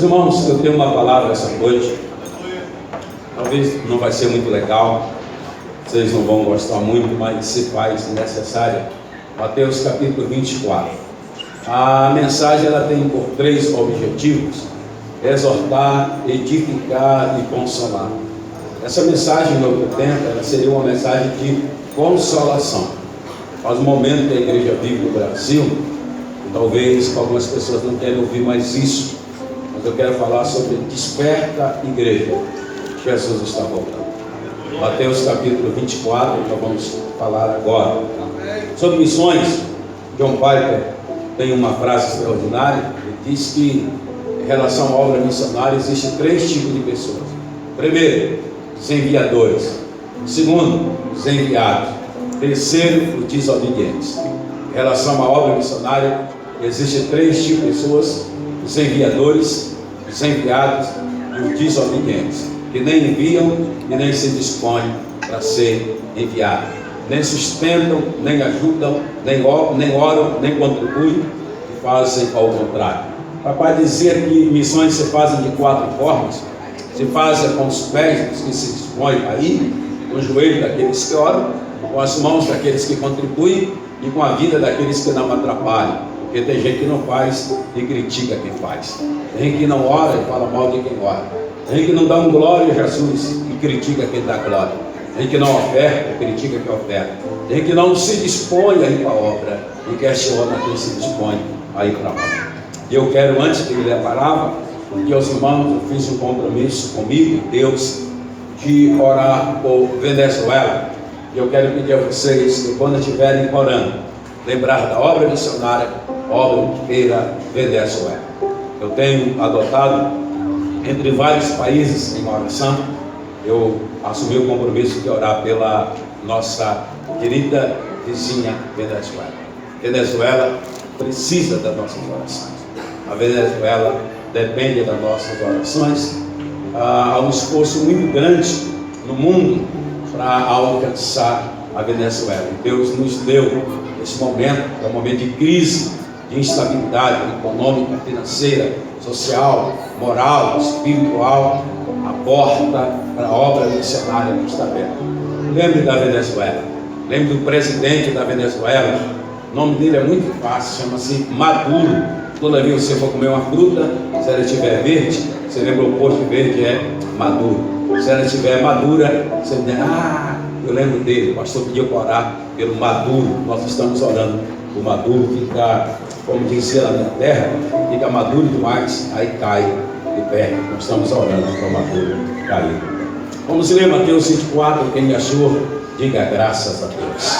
irmãos, eu tenho uma palavra essa noite. Talvez não vai ser muito legal, vocês não vão gostar muito, mas se faz necessária. Mateus capítulo 24. A mensagem ela tem por 3 objetivos: exortar, edificar e consolar. Essa mensagem, no outro tempo, ela seria uma mensagem de consolação. Faz um momento que a igreja vive no Brasil, talvez algumas pessoas não querem ouvir mais isso, mas eu quero falar sobre desperta igreja. Jesus está voltando. Mateus capítulo 24, nós vamos falar agora. Sobre missões, John Piper tem uma frase extraordinária. Ele diz que em relação à obra missionária existem 3 tipos de pessoas. Primeiro, os enviadores. Segundo, os enviados. Terceiro, os desobedientes. Em relação à obra missionária, existem 3 tipos de pessoas: os enviadores, os enviados e os desobedientes, que nem enviam e nem se dispõem para ser enviados, nem sustentam, nem ajudam, nem oram, nem contribuem, e fazem ao contrário. Papai dizia que missões se fazem de 4 formas: se fazem com os pés dos que se dispõem a ir, com o joelho daqueles que oram, com as mãos daqueles que contribuem e com a vida daqueles que não atrapalham. Porque tem gente que não faz e critica quem faz, tem gente que não ora e fala mal de quem ora, tem gente que não dá um glória a Jesus e critica quem dá glória, tem gente que não oferta e critica quem oferta, tem gente que não se dispõe a ir para a obra e questiona quem se dispõe a ir para a obra. E eu quero, antes de ler a palavra, porque aos irmãos eu fiz um compromisso comigo, Deus, de orar por Venezuela. E eu quero pedir a vocês que quando estiverem orando, lembrar da obra missionária, obra Feira Venezuela. Eu tenho adotado, entre vários países em oração, eu assumi o compromisso de orar pela nossa querida vizinha Venezuela. Venezuela precisa das nossas orações. A Venezuela depende das nossas orações. Há um esforço muito grande no mundo para alcançar a Venezuela. E Deus nos deu esse momento, que é um momento de crise, de instabilidade econômica, financeira, social, moral, espiritual. A porta para a obra missionária está aberta. Lembre da Venezuela, lembre do presidente da Venezuela. O nome dele é muito fácil, chama-se Maduro. Toda vez que você for comer uma fruta, se ela estiver verde, você lembra o oposto de verde é maduro. Se ela estiver madura, você diz: eu lembro dele, o pastor pediu para orar pelo Maduro. Nós estamos orando por Maduro ficar, como dizia na minha terra, fica maduro demais, aí cai de pé. Nós estamos orando para o Maduro cair. Vamos ler Mateus 24, quem achou, diga graças a Deus.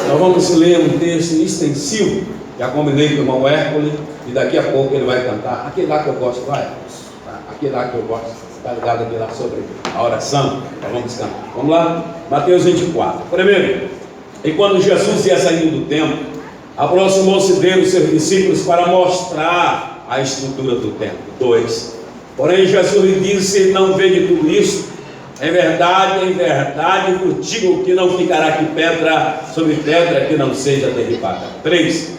Então vamos ler um texto extensivo. Já combinei com o irmão Hércules e daqui a pouco ele vai cantar. Aquele lá que eu gosto, vai. Aquele lá que eu gosto, está ligado aqui lá sobre a oração. Então vamos cantar. Vamos lá? Mateus 24. Primeiro, e quando Jesus ia saindo do templo, aproximou-se dele os seus discípulos para mostrar a estrutura do templo. 2. Porém Jesus lhe disse: não vede tudo isso? Em verdade, vos digo que não ficará aqui pedra sobre pedra que não seja derribada. 3.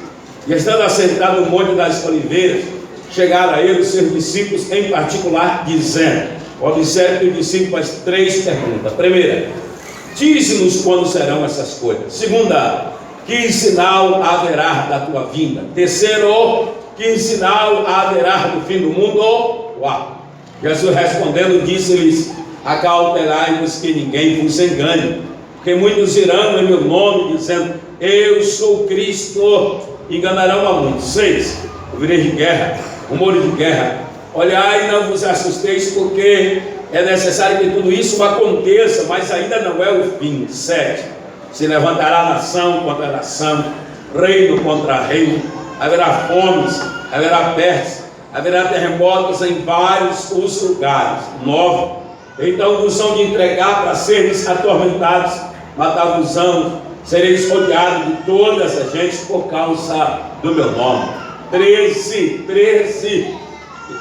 E estando assentado no Monte das Oliveiras, chegaram a ele os seus discípulos em particular, dizendo: observe que o discípulo faz 3 perguntas. Primeira: dize-nos quando serão essas coisas. Segunda: que sinal haverá da tua vinda? Terceiro: que sinal haverá do fim do mundo? 4. Jesus respondendo disse-lhes: acautelai-vos que ninguém vos engane, porque muitos irão em meu nome dizendo: eu sou Cristo, enganarão a muitos. 6. Ouvireis de guerra, rumores de guerra. Olhai e não vos assusteis, porque é necessário que tudo isso aconteça, mas ainda não é o fim. 7. Se levantará nação contra nação, reino contra reino, haverá fomes, haverá pestes, haverá terremotos em vários os lugares. 9. Então vos hão de entregar para seres atormentados, matar-vos-ão, sereis odiados de todas as gentes por causa do meu nome. 13.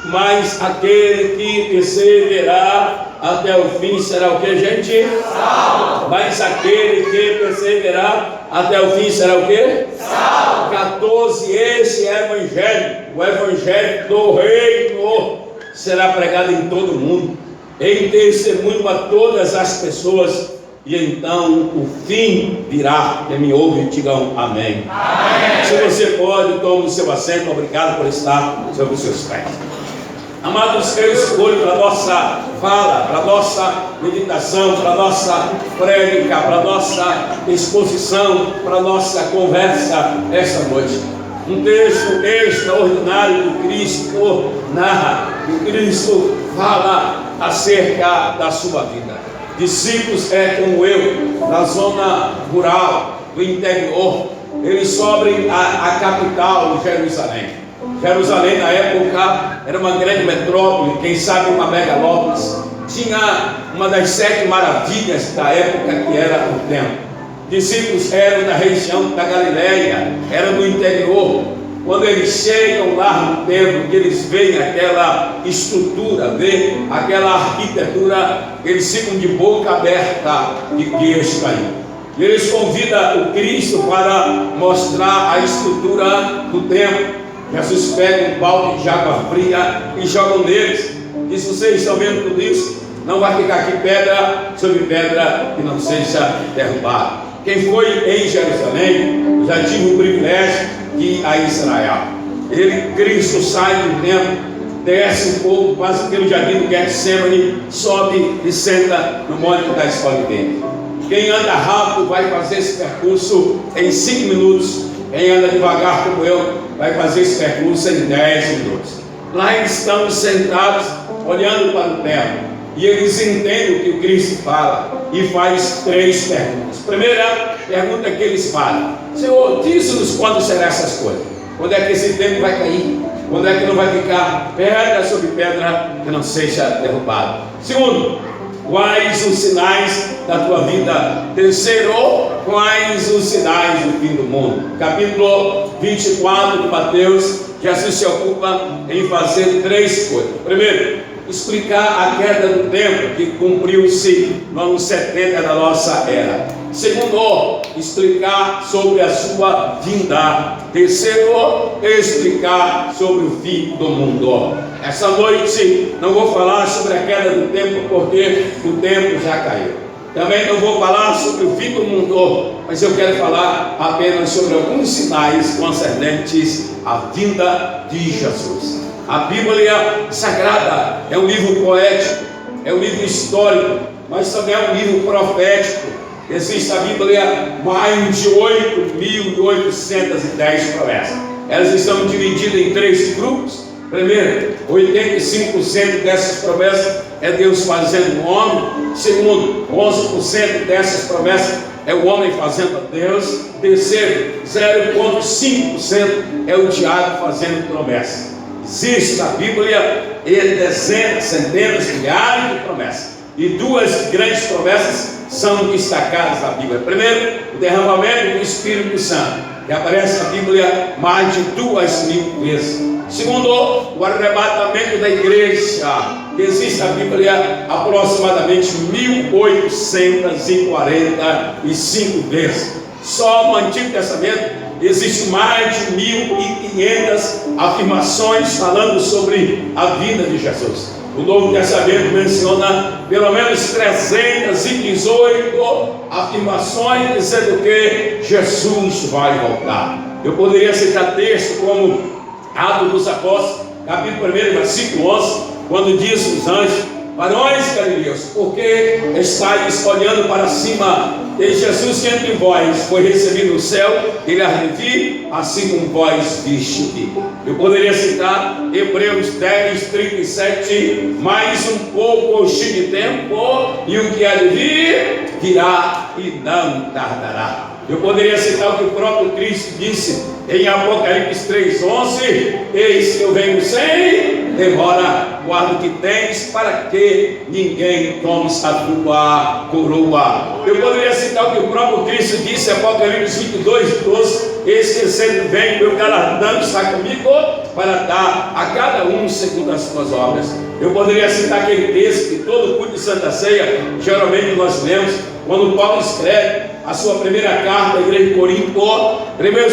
Mas aquele que perseverar até o fim será o que, gente? Salvo. Mas aquele que perseverar até o fim será o que? Salvo. 14. Esse é o evangelho do reino. será pregado em todo o mundo, em testemunho a todas as pessoas, e então o fim virá. Quem me ouve, digam amém. Amém. Se você pode, tome o seu assento. Obrigado por estar sobre os seus pés. Amados, eu escolho para a nossa fala, para a nossa meditação, para a nossa prédica, para a nossa exposição, para a nossa conversa esta noite, um texto extraordinário do Cristo narra, o Cristo fala acerca da sua vida. Discípulos como eu, na zona rural, do interior, eles sobrem a capital de Jerusalém. Jerusalém na época era uma grande metrópole, quem sabe uma megalópolis. Tinha uma das 7 maravilhas da época, que era o templo. Discípulos eram da região da Galileia, eram do interior. Quando eles chegam lá no templo, que eles veem aquela estrutura, veem aquela arquitetura, eles ficam de boca aberta e queixo aí. E eles convidam o Cristo para mostrar a estrutura do templo. Jesus pega um balde de água fria e joga neles. Diz: vocês estão vendo tudo isso? Não vai ficar aqui pedra sobre pedra que não seja derrubada. Quem foi em Jerusalém já tive o privilégio de ir a Israel. Cristo sai do templo, desce um pouco, passa pelo jardim do Getsemane, sobe e senta no monte das Oliveiras. Quem anda rápido vai fazer esse percurso em 5 minutos. Quem anda devagar como eu vai fazer esse percurso em 10 minutos. Lá eles estão sentados, olhando para o templo, e eles entendem o que o Cristo fala e faz 3 perguntas. Primeira pergunta que eles falam: Senhor, diz-nos quando serão essas coisas. Quando é que esse templo vai cair? Quando é que não vai ficar pedra sobre pedra que não seja derrubado? Segundo, quais os sinais da tua vida? Terceiro, quais os sinais do fim do mundo? Capítulo 24 de Mateus, Jesus se ocupa em fazer 3 coisas. Primeiro, explicar a queda do templo, que cumpriu-se no ano 70 da nossa era. Segundo, explicar sobre a sua vinda. Terceiro, explicar sobre o fim do mundo. Essa noite não vou falar sobre a queda do templo, porque o templo já caiu. Também não vou falar sobre o fim do mundo, mas eu quero falar apenas sobre alguns sinais concernentes à vinda de Jesus. A Bíblia Sagrada é um livro poético, é um livro histórico, mas também é um livro profético. Existe a Bíblia mais de 8.810 promessas. Elas estão divididas em 3 grupos. Primeiro, 85% dessas promessas é Deus fazendo o homem. Segundo, 11% dessas promessas é o homem fazendo a Deus. Terceiro, 0,5% é o diabo fazendo promessas. Existe na Bíblia dezenas, centenas, milhares de promessas, e 2 grandes promessas são destacadas na Bíblia. Primeiro, o derramamento do Espírito Santo, que aparece na Bíblia mais de 2.000 vezes. Segundo, o arrebatamento da igreja, que existe na Bíblia aproximadamente 1.845 vezes. Só no Antigo Testamento existe mais de 1.500 afirmações falando sobre a vinda de Jesus. O Novo Testamento menciona pelo menos 318 afirmações dizendo que Jesus vai voltar. Eu poderia citar texto como Atos dos Apóstolos, capítulo 1, versículo 11, quando diz os anjos: varões galileus, porque estáis olhando para cima? E Jesus que entre vós foi recebido no céu, ele há de vir, assim como vós viste vir. Eu poderia citar Hebreus 10, 37, mais um pouco hoje de tempo, e o que há de vir, virá e não tardará. Eu poderia citar o que o próprio Cristo disse em Apocalipse 3,11: eis que eu venho sem demora, guarda o que tens, para que ninguém tome a tua coroa. Eu poderia citar o que o próprio Cristo disse em Apocalipse 22:12: eis que sempre vem, meu galardão está comigo, para dar a cada um segundo as suas obras. Eu poderia citar aquele texto que todo culto de Santa Ceia geralmente nós lemos, quando Paulo escreve a sua primeira carta à igreja de Corinto, 1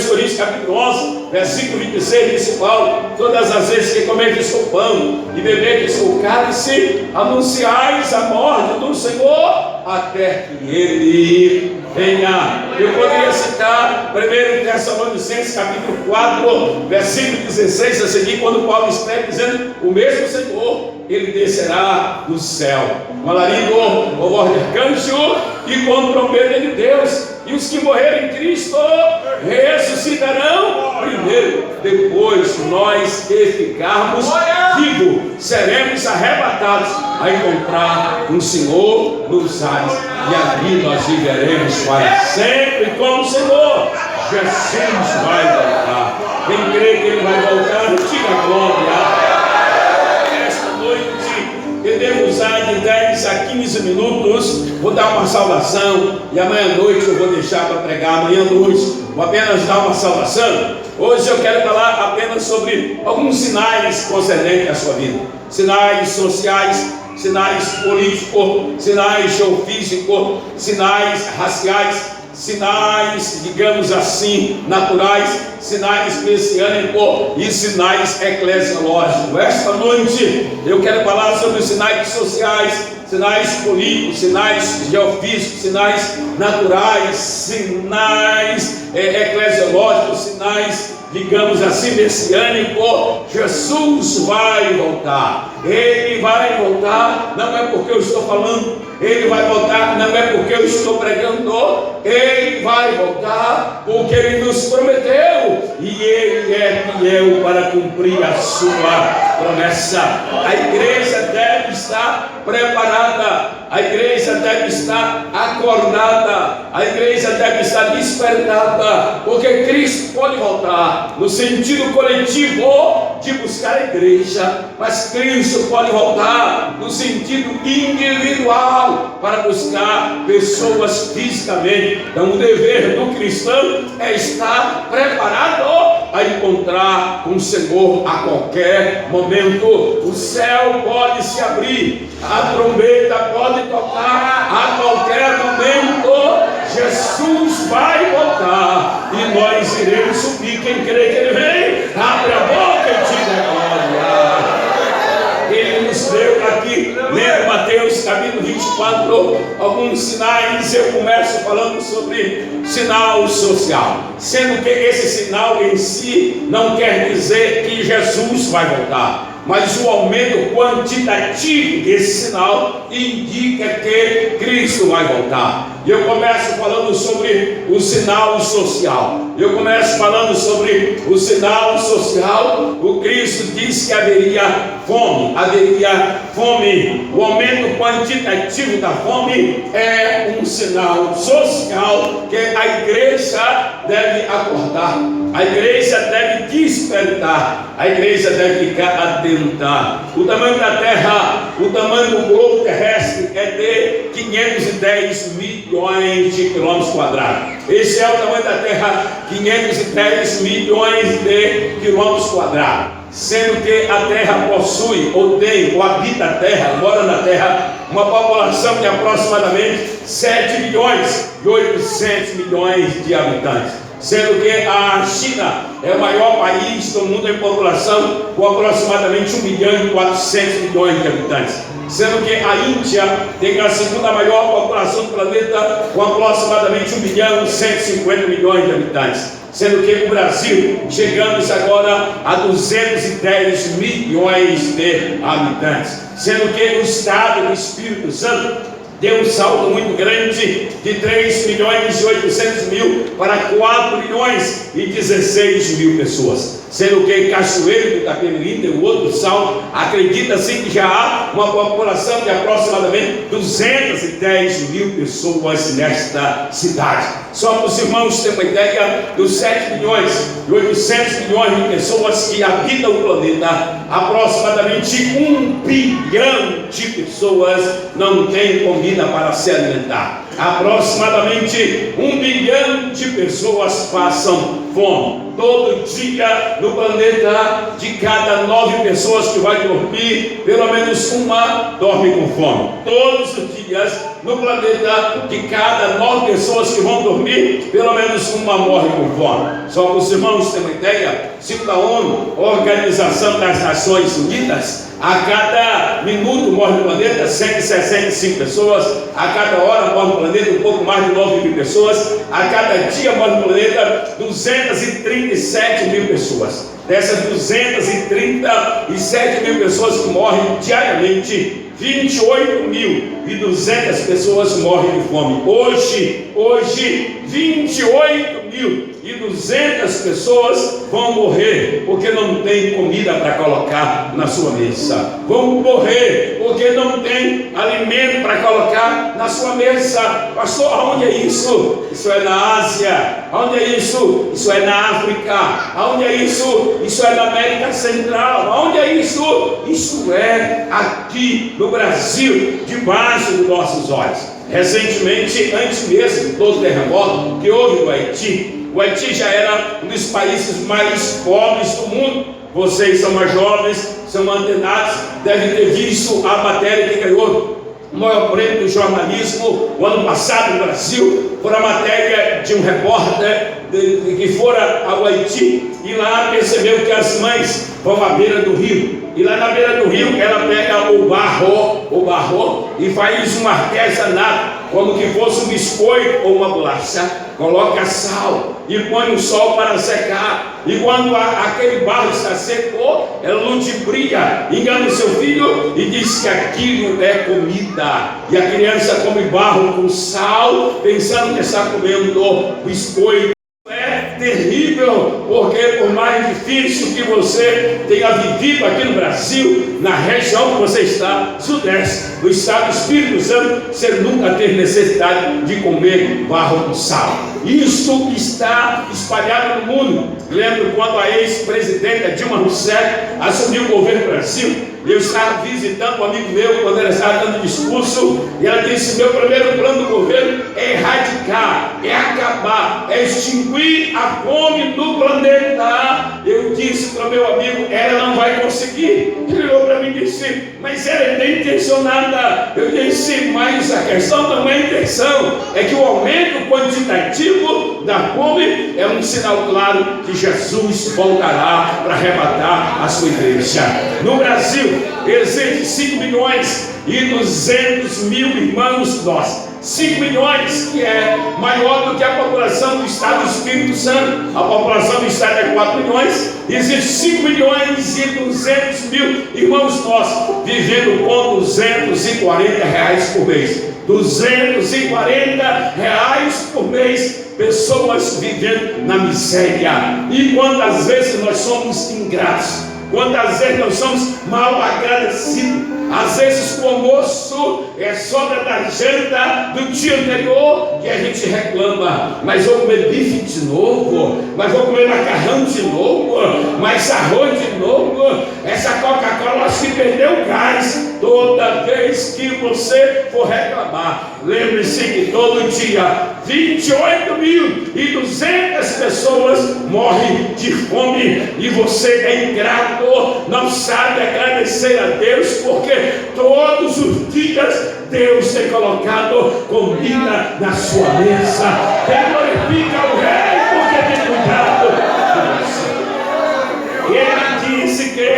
Coríntios capítulo 11, versículo 26, disse Paulo: todas as vezes que comerdes o pão e beberdes o cálice, anunciais a morte do Senhor até que Ele venha. Eu poderia citar 1 Tessalonicenses capítulo 4, versículo 16 a seguir, quando Paulo escreve dizendo: o mesmo Senhor, Ele descerá do céu com alarido, com voz de arcanjo e com trombeta de Deus, e os que morrerem em Cristo ressuscitarão primeiro. Depois nós que ficarmos vivos seremos arrebatados a encontrar o Senhor nos ares, e ali nós viveremos para sempre com o Senhor. Jesus vai voltar. Quem crê que Ele vai voltar, diga glória. Temos de 10 a 15 minutos. Vou dar uma saudação e amanhã à noite eu vou deixar para pregar. Amanhã à noite vou apenas dar uma saudação. Hoje eu quero falar apenas sobre alguns sinais concernentes à sua vida: sinais sociais, sinais políticos, sinais geofísicos, sinais raciais, sinais, digamos assim, naturais, sinais messiânicos e sinais eclesiológicos. Esta noite eu quero falar sobre os sinais sociais, sinais políticos, sinais geofísicos, sinais naturais, sinais eclesiológicos, sinais, digamos assim, messiânico. Jesus vai voltar. Ele vai voltar, não é porque eu estou falando. Ele vai voltar, não é porque eu estou pregando. Ele vai voltar porque Ele nos prometeu, e Ele é fiel para cumprir a sua promessa. A igreja deve estar preparada, a igreja deve estar acordada, a igreja deve estar despertada, porque Cristo pode voltar no sentido coletivo de buscar a igreja, mas Cristo pode voltar no sentido individual para buscar pessoas fisicamente. Então o dever do cristão é estar preparado a encontrar com o Senhor a qualquer momento. O céu pode se abrir, a trombeta pode tocar a qualquer momento. Jesus vai voltar e nós iremos subir. Quem crê que Ele vem, abre a boca e diga glória. Ele nos deu aqui, lendo Mateus capítulo 24, alguns sinais. Eu começo falando sobre sinal social, sendo que esse sinal em si não quer dizer que Jesus vai voltar, mas o aumento quantitativo desse sinal indica que Cristo vai voltar. E eu começo falando sobre o sinal social. Eu começo falando sobre o sinal social. O Cristo disse que haveria fome, O aumento quantitativo da fome é um sinal social que a igreja deve acordar, a igreja deve despertar, a igreja deve ficar atenta. O tamanho da terra, o tamanho do globo terrestre é de 510 milhões de quilômetros quadrados. Esse é o tamanho da terra, 510 milhões de quilômetros quadrados. Sendo que a terra possui, ou tem, ou habita a terra, mora na terra, uma população de aproximadamente 7 milhões e 800 milhões de habitantes. Sendo que a China é o maior país do mundo em população, com aproximadamente 1 milhão e 400 milhões de habitantes. Sendo que a Índia tem a segunda maior população do planeta, com aproximadamente 1 milhão e 150 milhões de habitantes. Sendo que o Brasil, chegamos agora a 210 milhões de habitantes. Sendo que o estado do Espírito Santo deu um salto muito grande de 3 milhões e 800 mil para 4 milhões e 16 mil pessoas. Sendo que Cachoeiro do Itapemirim deu outro salto. Acredita-se que já há uma população de aproximadamente 210 mil pessoas nesta cidade. Só para os irmãos terem uma ideia, dos 7 milhões e 800 milhões de pessoas que habitam o planeta, aproximadamente 1 bilhão de pessoas não têm comida para se alimentar. Aproximadamente 1 bilhão de pessoas passam fome. todo dia no planeta, de cada 9 pessoas que vai dormir, pelo menos uma dorme com fome. Todos os dias no planeta, de cada 9 pessoas que vão dormir, pelo menos uma morre com fome. Só para os irmãos terem uma ideia, segundo a ONU, Organização das Nações Unidas, a cada minuto morre no planeta 165 pessoas, a cada hora morre no planeta um pouco mais de 9 mil pessoas, a cada dia morre no planeta 237 mil pessoas. Dessas 237 mil pessoas que morrem diariamente, 28.200 pessoas morrem de fome. Hoje 28.200 pessoas vão morrer porque não tem comida para colocar na sua mesa. Vão morrer porque não tem alimento para colocar na sua mesa. Pastor, aonde é isso? Isso é na Ásia. Aonde é isso? Isso é na África. Aonde é isso? Isso é na América Central. Aonde é isso? Isso é aqui no Brasil, debaixo dos nossos olhos. Recentemente, antes mesmo do terremoto que houve no Haiti, o Haiti já era um dos países mais pobres do mundo. Vocês são mais jovens, são antenados, devem ter visto a matéria que ganhou o maior prêmio do jornalismo o ano passado no Brasil. Foi a matéria de um repórter que fora ao Haiti e lá percebeu que as mães vão à beira do rio. E lá na beira do rio ela pega o barro e faz um artesanato, como que fosse um biscoito ou uma bolacha, coloca sal e põe no sol para secar. E quando aquele barro está seco, ela ludibria, engana o seu filho e diz que aquilo é comida. E a criança come barro com sal, pensando que está comendo biscoito. É terrível, porque por mais difícil que você tenha vivido aqui no Brasil, na região que você está, sudeste, no estado do Espírito Santo, você nunca teve necessidade de comer barro com sal. Isso está espalhado no mundo. Lembro quando a ex-presidenta Dilma Rousseff assumiu o governo do Brasil. Eu estava visitando um amigo meu quando ela estava dando discurso, e ela disse: meu primeiro plano do governo é erradicar, é acabar, é extinguir a fome no planeta. Eu disse para o meu amigo: ela não vai conseguir. Ele olhou para mim e disse: mas ela é bem intencionada. Eu disse: mas a questão não é a intenção, é que o aumento quantitativo da fome é um sinal claro que Jesus voltará para arrebatar a sua igreja. No Brasil existem 5.200.000 irmãos nossos. 5 milhões, que é maior do que a população do estado do Espírito Santo. A população do estado é 4 milhões. Existem 5.200.000 irmãos nossos vivendo com R$240 por mês. R$240 por mês. Pessoas vivendo na miséria. E quantas vezes nós somos ingratos, quantas vezes nós somos mal agradecidos. Às vezes o almoço é sobra da janta do dia anterior que a gente reclama: mas vou comer bife de novo, mas vou comer macarrão de novo, mas arroz de novo, essa Coca-Cola acho que perdeu o gás. Toda vez que você for reclamar, lembre-se que todo dia 28.200 pessoas morrem de fome, e você é ingrato, não sabe agradecer a Deus, porque todos os dias Deus tem colocado comida na sua mesa. Quem glorifica o Rei porque tem cuidado de você. Ele disse que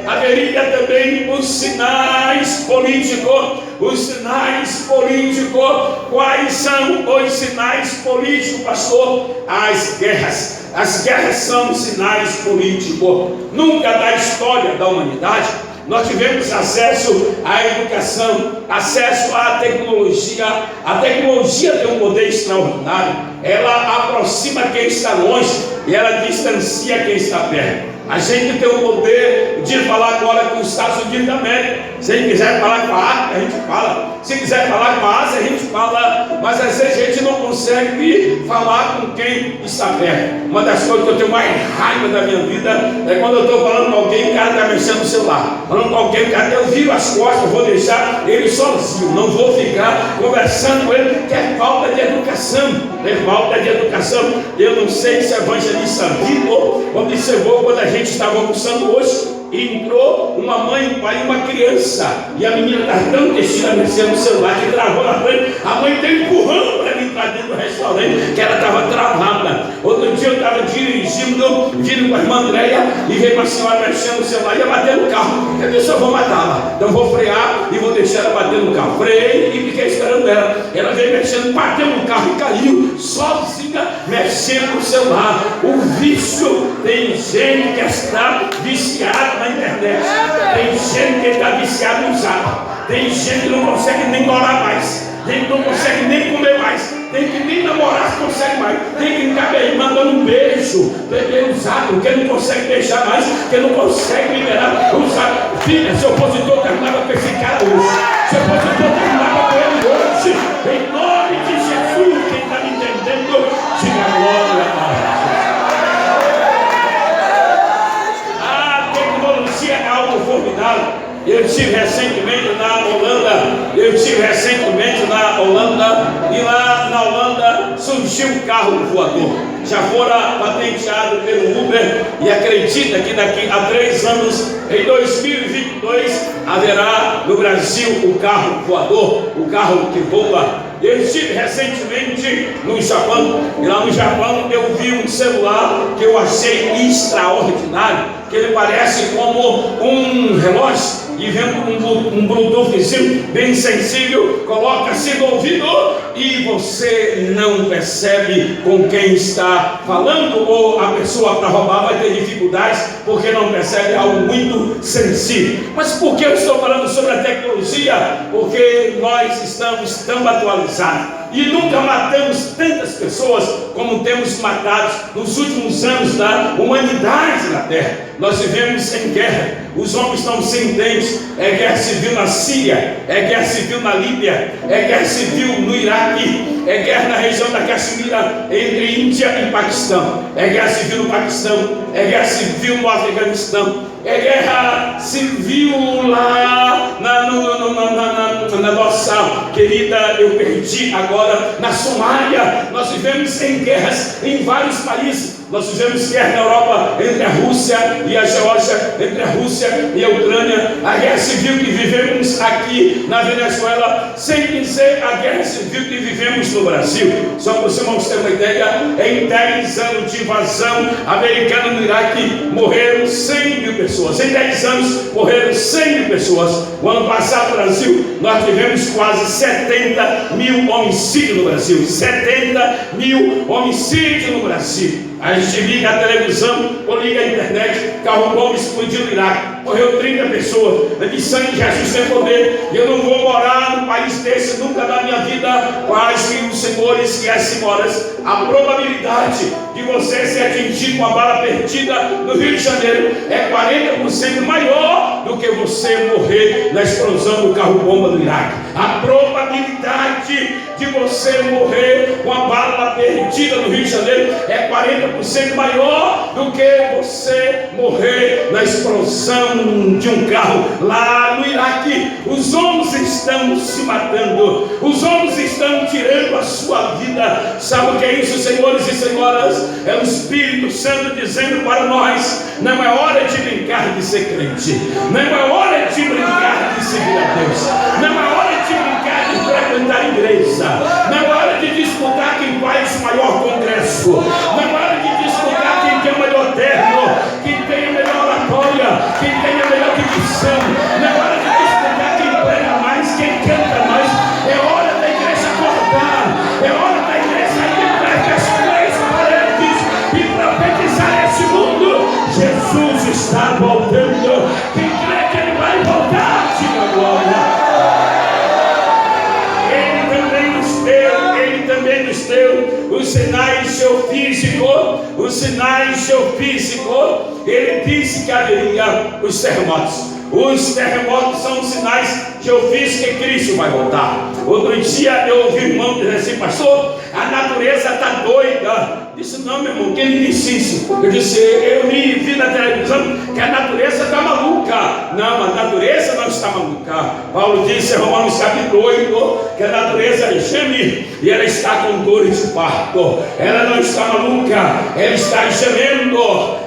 haveria também os sinais políticos. Os sinais políticos. Quais são os sinais políticos, pastor? As guerras. As guerras são sinais políticos. Nunca na história da humanidade nós tivemos acesso à educação, acesso à tecnologia. A tecnologia tem um poder extraordinário. Ela aproxima quem está longe e ela distancia quem está perto. A gente tem o poder de falar agora com os Estados Unidos da América. Se a gente quiser falar com a África, a gente fala. Se quiser falar com a asa, a gente fala, mas às vezes a gente não consegue falar com quem está perto. Uma das coisas que eu tenho mais raiva da minha vida é quando eu estou falando com alguém e o cara está mexendo no celular. Falando com alguém, o cara, eu viro as costas, vou deixar ele sozinho, não vou ficar conversando com ele, que é falta de educação. É falta de educação. Eu não sei se a evangelista Vitor observou quando a gente estava almoçando hoje. E entrou uma mãe, um pai e uma criança. E a menina estava tão intestina mexendo no celular que travou na frente. A mãe está empurrando para mim para dentro do restaurante, que ela estava travada. Outro dia eu estava dirigindo, vindo com a irmã Andréia, e veio uma senhora mexendo no celular e ia bater no carro. Eu disse, eu vou matá-la. Então vou frear e vou deixar ela bater no carro. Freiei e fiquei esperando ela. Ela veio mexendo, bateu no carro e caiu, sozinha, mexendo no celular. O vício, tem gente que está viciada na internet, tem gente que está viciada no zap, tem gente que não consegue nem orar mais, tem que não consegue nem comer mais, tem que nem namorar não consegue mais, tem que ficar aí mandando um beijo, porque o zap, porque não consegue deixar mais, porque não consegue liberar o zap. Filha, seu opositor terminava com esse cara hoje, seu opositor terminava com ele hoje, em nome de Jesus. Quem está me entendendo, diga glória a Deus. É algo formidável. Eu estive recentemente na Holanda, e lá na Holanda surgiu um carro voador. Já fora patenteado pelo Uber, e acredita que daqui a 3 anos, em 2022, haverá no Brasil o carro voador, o carro que voa. Eu estive recentemente no Japão, e lá no Japão eu vi um celular que eu achei extraordinário, que ele parece como um relógio, e vem um Bluetoothzinho bem sensível, coloca-se no ouvido e você não percebe com quem está falando, ou a pessoa para roubar vai ter dificuldades porque não percebe, algo muito sensível. Mas por que eu estou falando sobre a tecnologia? Porque nós estamos tão atualizados e nunca matamos tantas pessoas como temos matado nos últimos anos da humanidade na Terra. Nós vivemos em guerra, os homens estão sem dentes. É guerra civil na Síria, é guerra civil na Líbia, é guerra civil no Iraque, é guerra na região da Caxemira entre Índia e Paquistão, é guerra civil no Paquistão, é guerra civil no Afeganistão, é guerra civil lá na nossa querida, eu perdi agora, na Somália. Nós vivemos em guerras em vários países. Nós vivemos guerra na Europa entre a Rússia e a Geórgia, entre a Rússia e a Ucrânia, a guerra civil que vivemos aqui na Venezuela, sem dizer a guerra civil que vivemos no Brasil. Só para os irmãos terem uma ideia, em 10 anos de invasão americana no Iraque, morreram 100 mil pessoas. Em 10 anos, morreram 100 mil pessoas. O ano passado, no Brasil, nós tivemos quase 70 mil homicídios no Brasil. 70 mil homicídios no Brasil. A gente liga a televisão ou liga a internet, carro-bomba explodiu no Iraque, morreu 30 pessoas, de sangue de Jesus sem poder. Eu não vou morar num país desse nunca na minha vida. Quais que os senhores e as senhoras, a probabilidade de você ser atingido com a bala perdida no Rio de Janeiro é 40% maior do que você morrer na explosão do carro-bomba do Iraque. A probabilidade de você morrer com a bala perdida no Rio de Janeiro é 40% maior do que você morrer na explosão de um carro lá no Iraque. Os homens estão se matando, os homens estão tirando a sua vida. Sabe o que é isso, senhores e senhoras? É o Espírito Santo dizendo para nós: não é hora de brincar de ser crente, não é hora de brincar de seguir a Deus, não é hora de brincar de frequentar a igreja, não é hora de disputar quem faz o maior congresso, não é hora de disputar quem tem o melhor terno, quem tem a melhor oratória, quem tem a melhor dicção, não é hora de disputar quem prega mais, quem canta mais. É hora da igreja acordar, é hora da igreja ir para as 3 paredes e profetizar esse mundo. Jesus está voltando. Quem crê que ele vai voltar, diga glória. Ele também nos deu os sinais geofísicos. Ele disse que haveria os terremotos. Os terremotos são sinais que eu fiz que Cristo vai voltar. Outro dia eu ouvi um irmão dizer assim: pastor, a natureza está doida. Disse: não, meu irmão, quem me disse isso? Eu disse: eu vi na televisão que a natureza está maluca. Não, a natureza não está maluca. Paulo disse em Romanos capítulo 8 que a natureza geme e ela está com dores de parto. Ela não está maluca, ela está gemendo,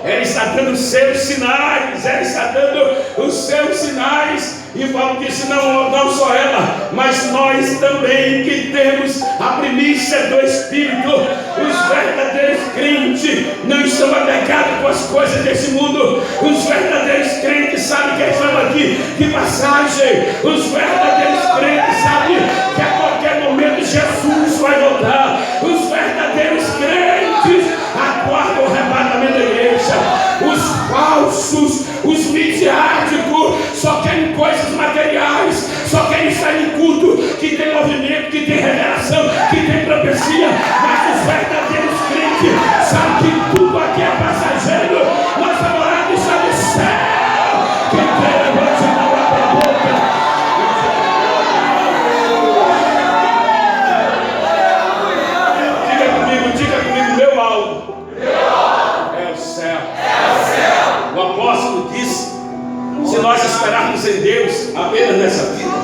ela está dando seus sinais, ela está dando os seus sinais. E Paulo disse: não só ela, mas nós também, que temos a primícia do Espírito, os verdadeiros crentes não estão apegados com as coisas desse mundo. Os verdadeiros crentes sabem que estão aqui de passagem. Os verdadeiros crentes sabem que a qualquer momento Jesus vai voltar. Os verdadeiros crentes aguardam o arrebatamento da igreja. Os falsos, os midiáticos, só querem coisas materiais, só querem estar em culto que tem movimento, que tem revelação, que tem profecia. Mas os verdadeiros crentes sabem que tudo aqui é passageiro. Nossa morada está no céu. Quem quer levante a mão, abre a boca. Diga comigo, meu alvo é o céu. O apóstolo disse: se nós esperarmos em Deus apenas nessa vida,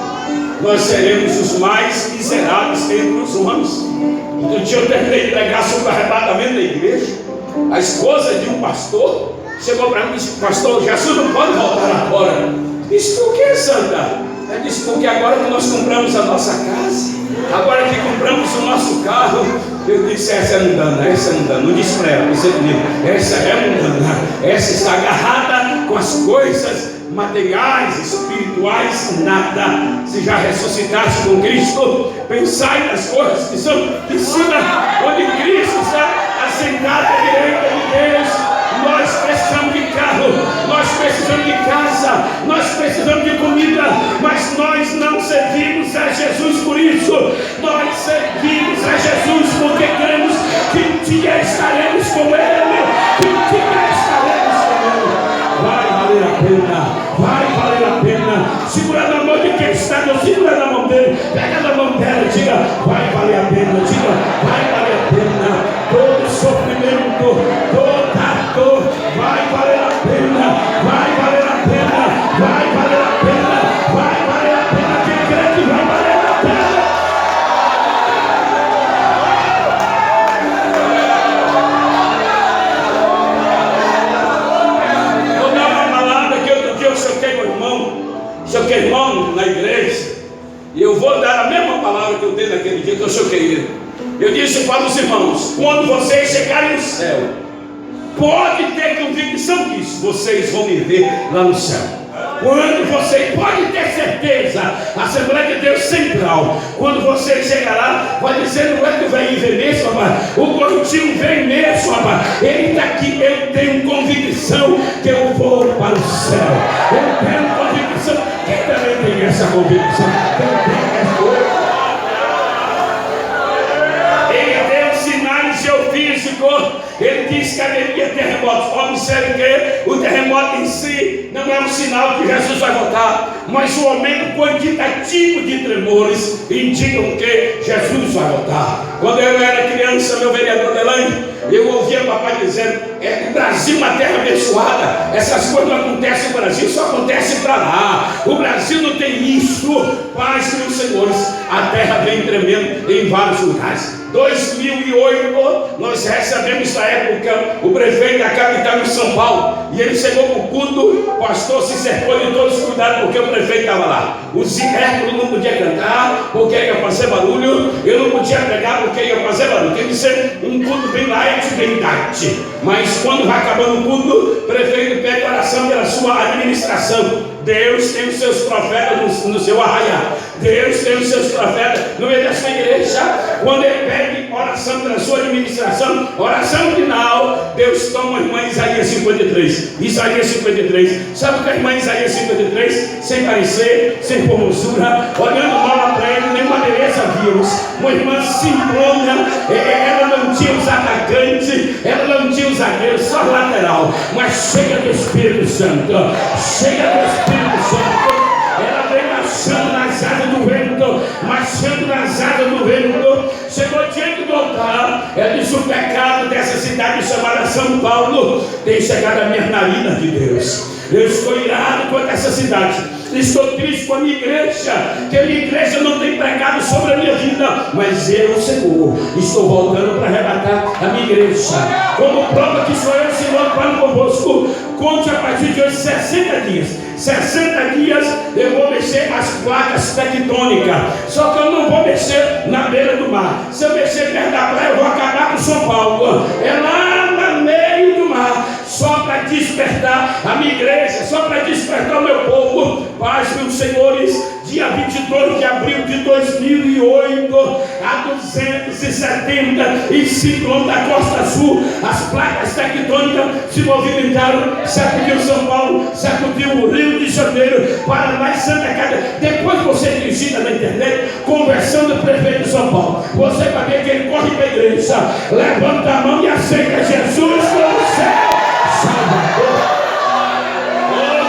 nós seremos os mais miseráveis entre os homens. Outro dia eu terminei de pregar sobre o arrebatamento da igreja. A esposa de um pastor chegou para mim e disse: pastor, Jesus não pode voltar agora. Disse: por que, Santa? Ela disse: porque agora que nós compramos a nossa casa, agora que compramos o nosso carro. Eu disse: essa é mundana, essa é mundana. Não disse para ela, disse comigo: essa é mundana, essa está agarrada com as coisas materiais, espirituais, nada. Se já ressuscitaste com Cristo, pensai nas coisas que são de cima, onde Cristo está assentado à direita de Deus. Nós precisamos de carro, nós precisamos de casa, nós precisamos de comida, mas nós não servimos a Jesus por isso. Nós servimos a Jesus porque cremos que um dia estaremos com Ele, que um dia estaremos com Ele. Vai valer a pena, vai valer a pena. Segura na mão de quem está, não segura na mão dele, pega na mão dela, diga: vai valer a pena, diga: vai valer a pena. Todo sofrimento, toda dor, vai valer a pena, vai valer a pena, vai valer a pena, vai valer a pena. Quem crê que vai valer a pena? Vou dar uma palavra que outro dia eu choquei o irmão na igreja, e eu vou dar a mesma palavra que eu dei naquele dia que eu choquei ele. Eu disse para os irmãos: quando vocês chegarem no céu, pode ter convicção disso, vocês vão me ver lá no céu. Quando você pode ter certeza, a Assembleia de Deus Central, quando você chegar lá, vai dizer: não é que vem ver mesmo, rapaz, o gordinho vem mesmo, rapaz, ele está aqui. Eu tenho convicção que eu vou para o céu. Eu tenho convicção. Quem também tem essa convicção? Quem tem essa convicção? Geofísico, ele diz que haveria terremotos. Observe que o terremoto em si não é um sinal que Jesus vai voltar, mas o aumento quantitativo de tremores indicam que Jesus vai voltar. Quando eu era criança, meu vereador Delane, eu ouvia papai dizendo: o Brasil é uma terra abençoada, essas coisas não acontecem no Brasil, só acontece para lá. O Brasil não tem isso. Paz, meus senhores, a terra vem tremendo em vários lugares. 2008, nós recebemos na época o prefeito da capital de São Paulo, e ele chegou para o culto, o pastor se cercou de todos os cuidados, porque o prefeito estava lá. O Zimérculo não podia cantar, porque ia fazer barulho, eu não podia pregar, porque ia fazer barulho. Tem que ser um culto bem light, bem light. Mas quando vai acabando o culto, o prefeito pede oração pela sua administração. Deus tem os seus profetas no seu arraial. Deus tem os seus profetas no meio da sua igreja. Quando ele pede oração pela sua administração, oração final, Deus toma a irmã Isaías 53. Isaías 53. Sabe o que é a irmã Isaías 53? Sem parecer, sem formosura, olhando mal para ele, nem maneira natureza vírus. Uma irmã Simplona, ela não tinha os atacantes, ela não tinha os zagueiros, só lateral, mas cheia do Espírito Santo, cheia do Espírito Santo. Ela vem marchando nas asas do vento, marchando nas asas do vento. Chegou diante do altar. Ela disse: o pecado dessa cidade chamada São Paulo tem chegado à minha narina de Deus. Eu estou irado contra essa cidade. Estou triste com a minha igreja, que a minha igreja não tem pregado sobre a minha vida, mas eu, Senhor, estou voltando para arrebatar a minha igreja. Como prova que sou eu, Senhor, falo convosco. Conte a partir de hoje 60 dias. 60 dias eu vou mexer as placas tectônicas. Só que eu não vou mexer na beira do mar. Se eu mexer perto da praia, eu vou acabar com São Paulo. É lá no meio do mar. Só para despertar a minha igreja, só para despertar o meu povo. Paz, meus senhores, dia 22 de abril de 2008, a 275 km da Costa Sul, as placas tectônicas se movimentaram, sacudiu São Paulo, sacudiu o Rio de Janeiro, Paraná e Santa Catarina. Depois você digita na internet, conversando com o prefeito de São Paulo, você vai ver que ele corre para a igreja, levanta a mão e aceita Jesus como céu Salvador.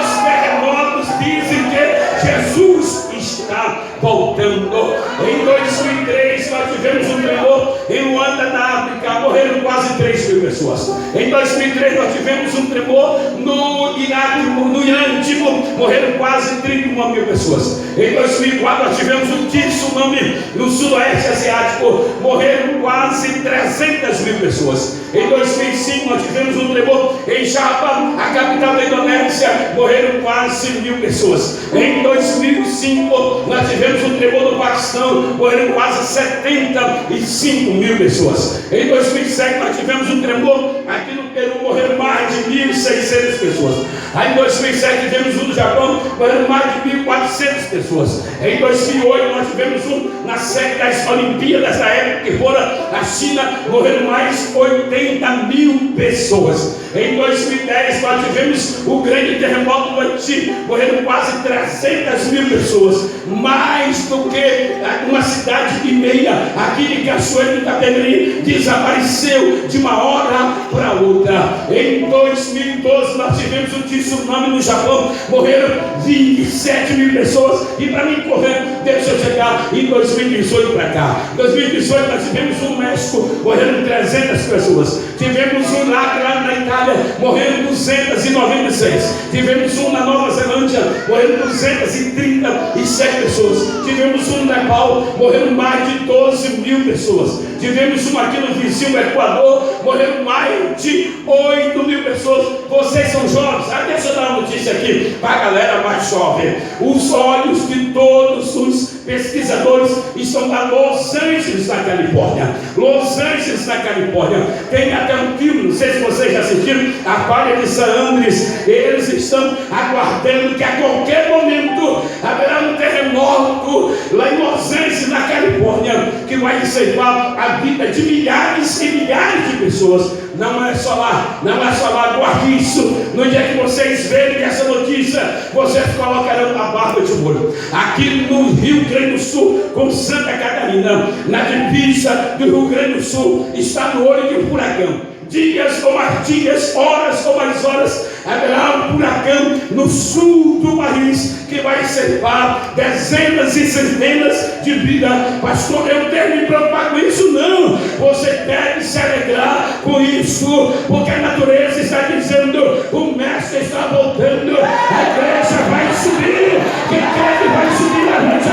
Os terremotos dizem que Jesus está voltando. Em 2003 nós tivemos um tremor em Luanda, na África, morreram quase 3 mil pessoas. Em 2003 nós tivemos um tremor no Iraque, no Irã Antigo, morreram quase 31 mil pessoas. Em 2004 nós tivemos um tsunami no sudoeste asiático, morreram quase 300 mil pessoas. Em 2005 nós tivemos um tremor em Java, a capital da Indonésia, morreram quase 1.000 pessoas. Em 2005 nós tivemos um tremor no Paquistão, morreram quase 75 mil pessoas. Em 2007 nós tivemos um tremor aqui no Peru, morreram mais de 1.600 pessoas. Aí em 2007 tivemos um no Japão, morreram mais de 1.400 pessoas. Em 2008 nós tivemos um na sede das Olimpíadas da época que fora a China, morreram mais 80 mil pessoas. Em 2010 nós tivemos o grande terremoto no Haiti, morreram quase 300 mil pessoas, mais do que uma cidade e meia aqui de Cachoeiro do Itapemirim desapareceu de uma hora para outra. Em 2012 nós tivemos um tsunami no Japão, morreram 27 mil pessoas. E para mim correr, deixa eu chegar em 2018 para cá. Em 2018 nós tivemos um no México, morreram 300 pessoas. Tivemos um lá na Itália, morreram 296. Tivemos um na Nova Zelândia, morreram 237 pessoas. Tivemos um no Nepal, morreram mais de 12 mil pessoas. Tivemos um aqui no vizinho Equador, morreram mais de 8 mil pessoas. Vocês são jovens, deixa eu dar uma notícia aqui para a galera mais jovem. Os olhos de todos os pesquisadores estão na Los Angeles, na Califórnia. Los Angeles, na Califórnia. Tem até um filme, não sei se vocês já assistiram, A Falha de San Andrés. Eles estão aguardando que a qualquer momento haverá um terremoto lá em Los Angeles, na Califórnia, que vai ceifar a vida de milhares e milhares de pessoas. Não é só lá, não é só lá, guarde isso. No dia que vocês verem essa notícia, vocês colocarão a barba de molho. Aqui no Rio Grande do Sul, com Santa Catarina, na divisa do Rio Grande do Sul, está no olho de um furacão. Dias ou mais dias, horas ou mais horas, haverá um furacão no sul do país que vai ceifar dezenas e centenas de vidas. Pastor, eu tenho que me preocupar com isso? Não, você deve se alegrar com isso, porque a natureza está dizendo: o mestre está voltando, a igreja vai subir. Quem quer que vai subir na noite,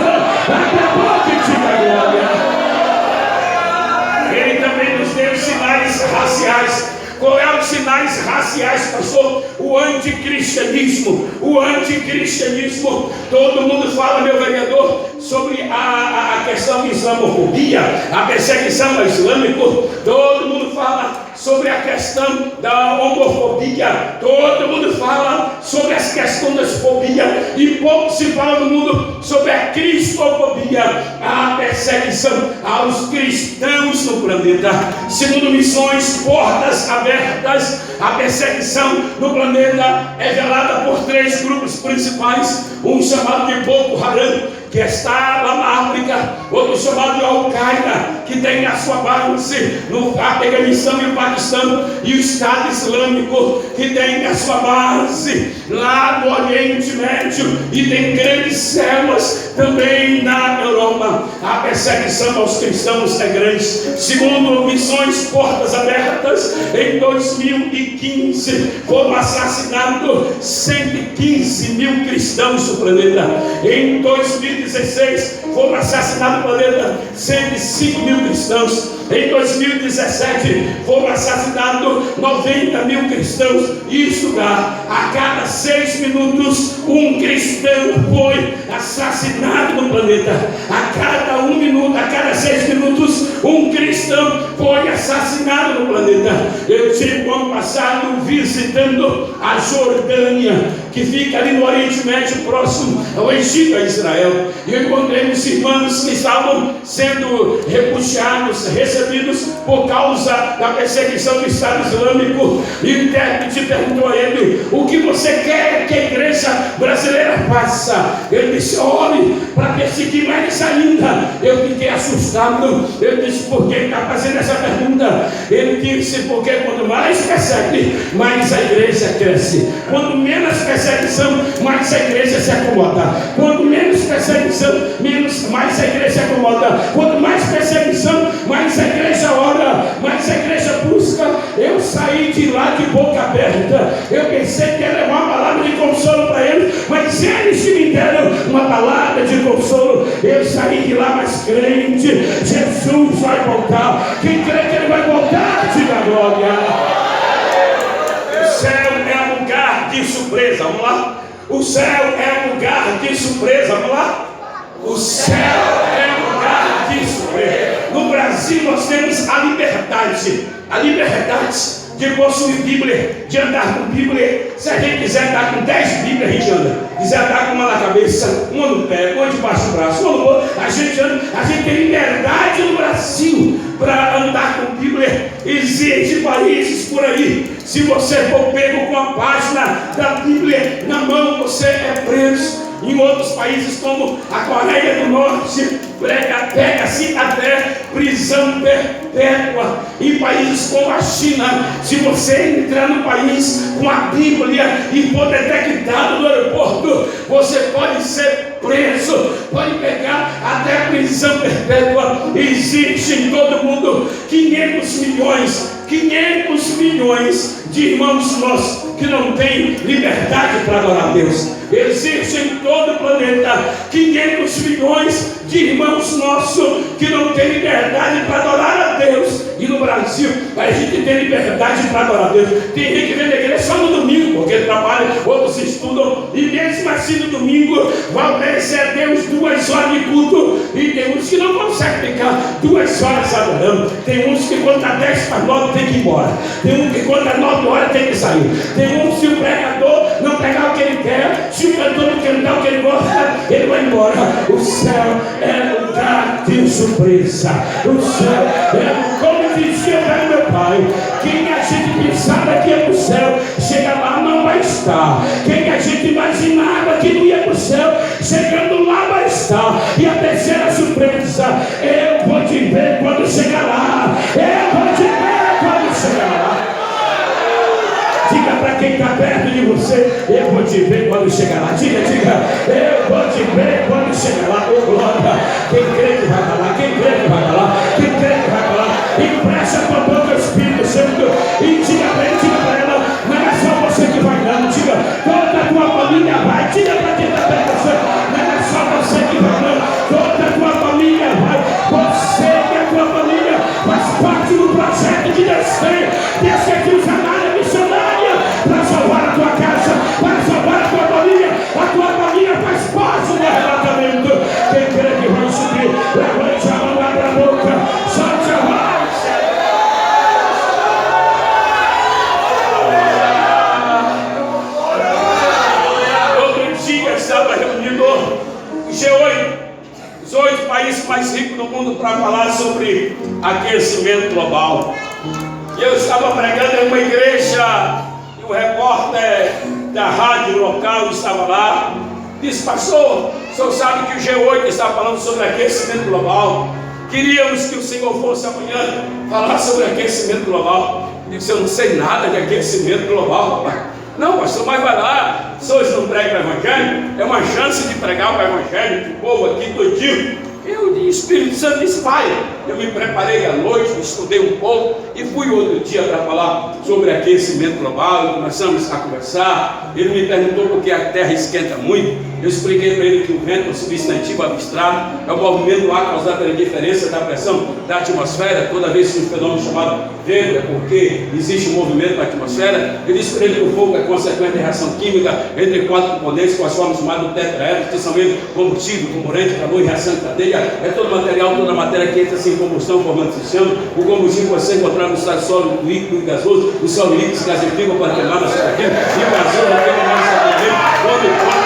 abre a boca e diga glória. Ele também nos deu sinais raciais. Qual é os sinais raciais, pastor? O anticristianismo. O anticristianismo. Todo mundo fala, meu vereador, sobre a questão de islamofobia, a perseguição ao islâmico. Todo mundo fala sobre a questão da homofobia. Todo mundo fala sobre as questões da fobia. E pouco se fala no mundo sobre a cristofobia, a perseguição aos cristãos no planeta. Segundo Missões Portas Abertas, a perseguição no planeta é velada por 3 grupos principais. Um chamado de Boko Haram, que está lá na África, outro chamado Al-Qaeda, que tem a sua base no Afeganistão e o Paquistão, e o Estado Islâmico, que tem a sua base lá no Oriente Médio, e tem grandes células também na Europa. A perseguição aos cristãos é grande. Segundo Missões Portas Abertas, em 2015 foram assassinados 115 mil cristãos no planeta. Em 2016 foram assassinados no planeta 105 mil cristãos. Em 2017 foram assassinados 90 mil cristãos. Isso dá, a cada 6 minutos um cristão foi assassinado no planeta. A cada 1 minuto, a cada 6 minutos um cristão foi assassinado no planeta. Eu tive o ano passado visitando a Jordânia, que fica ali no Oriente Médio, próximo ao Egito, a Israel. E eu encontrei uns irmãos que estavam sendo refugiados, recebidos por causa da perseguição do Estado Islâmico. E o intérprete perguntou a ele: o que você quer que a igreja brasileira faça? Ele disse: ore para perseguir mais ainda. Eu fiquei assustado. Eu disse: por que está fazendo essa pergunta? Ele disse: porque quanto mais persegue, mais a igreja cresce. Quanto menos perseguição, mais a igreja se acomoda. Quanto menos perseguição, mais a igreja se acomoda. Quanto mais perseguição, mais a igreja ora, mais a igreja busca. Eu saí de lá de boca aberta. Eu pensei que ia levar uma palavra de consolo para eles, mas eles que me deram uma palavra de consolo. Eu saí de lá mais crente. Jesus vai voltar. Quem crê que ele vai voltar, diga glória. O céu é um lugar de surpresa. Vamos lá. O céu é um lugar de surpresa. Vamos lá. O céu é um lugar de surpresa. No Brasil nós temos a liberdade de possuir Bíblia, de andar com Bíblia. Se a gente quiser andar com 10 Bíblias, a gente anda. Quiser andar com uma na cabeça, uma no pé, uma debaixo do braço, uma no outro, a gente anda. A gente tem liberdade no Brasil para andar com Bíblia. Existem países por aí, se você for pego com a página da Bíblia na mão, você é preso. Em outros países, como a Coreia do Norte, pega-se até prisão perpétua. Em países como a China, se você entrar no país com a Bíblia e for detectado no aeroporto, você pode ser preso, pode pegar até prisão perpétua. Existe em todo o mundo 500 milhões de irmãos nossos que não têm liberdade para adorar a Deus. Existe em todo o planeta 500 milhões de irmãos nossos que não têm liberdade para adorar a Deus. E no Brasil a gente tem liberdade para adorar a Deus. Tem gente que vem na igreja só no domingo, porque trabalha, outros estudam, e mesmo assim no domingo vai obedecer a Deus 2 horas de culto. E tem uns que não conseguem ficar 2 horas adorando. Tem uns que quando está 10 para 9 tem que ir embora. Tem um que quando está 9 horas tem que sair. Tem um, se o pregador não pegar o que ele quer, se o cantor não cantar o que ele gosta, ele vai embora. O céu é lugar de surpresa. O céu é, como dizia o meu pai, quem a gente pensava que ia para o céu, chega lá não vai estar. Quem a gente imaginava que não ia para o céu, chegando lá vai estar. E a terceira surpresa, eu vou te ver quando chegar lá. Eu vou te ver quando chegar lá. Diga para quem está perto de você: eu vou te ver quando chegar lá. Diga, eu vou te ver quando chegar lá. Oh glória, quem crê que vai falar, quem crê que vai falar, quem crê que vai falar, empresta a tua boca ao Espírito Santo e diga para ela: não é só você que vai não, diga, toda a tua família vai. Diga para quem está perto de você: não é só você que vai não, toda a tua família vai. Você e a tua família faz parte do projeto que Deus tem. Deus quer te usar na área missionária para salvar a tua casa, para salvar a tua família. A tua família faz parte do arrebatamento. Quem crê que vai subir, levante a mão, abra a boca, solte a voz. Outro dia estava reunido G8, os 8 países mais ricos do mundo, para falar sobre aquecimento global. E eu estava pregando em uma igreja, e o repórter da rádio local estava lá. Disse: pastor, O senhor sabe que o G8 está falando sobre aquecimento global. Queríamos que o Senhor fosse amanhã falar sobre aquecimento global. Eu disse, eu não sei nada de aquecimento global, rapaz. Não, pastor, mas vai lá. Se hoje não prega o Evangelho, é uma chance de pregar o Evangelho para o povo aqui todinho. Eu, o Espírito Santo disse, vai. Eu me preparei à noite, estudei um pouco e fui outro dia para falar sobre aquecimento global. Começamos a conversar. Ele me perguntou por que a terra esquenta muito. Eu expliquei para ele que o vento é um substantivo abstrato, é o movimento do ar causado pela diferença da pressão da atmosfera. Toda vez que um fenômeno chamado vento é porque existe um movimento da atmosfera. Eu disse para ele que o fogo é consequente da reação química entre 4 componentes com as formas chamadas tetraedros, que são eles combustível, componente, calor e reação de cadeia. É todo material, toda matéria que entra em combustão, formando sistema. O combustível pode ser encontrado no estado sólido, líquido e gasoso. O sólido líquido se gasifica para queimar na superfície e o gasoso queima mais rapidamente quando o corpo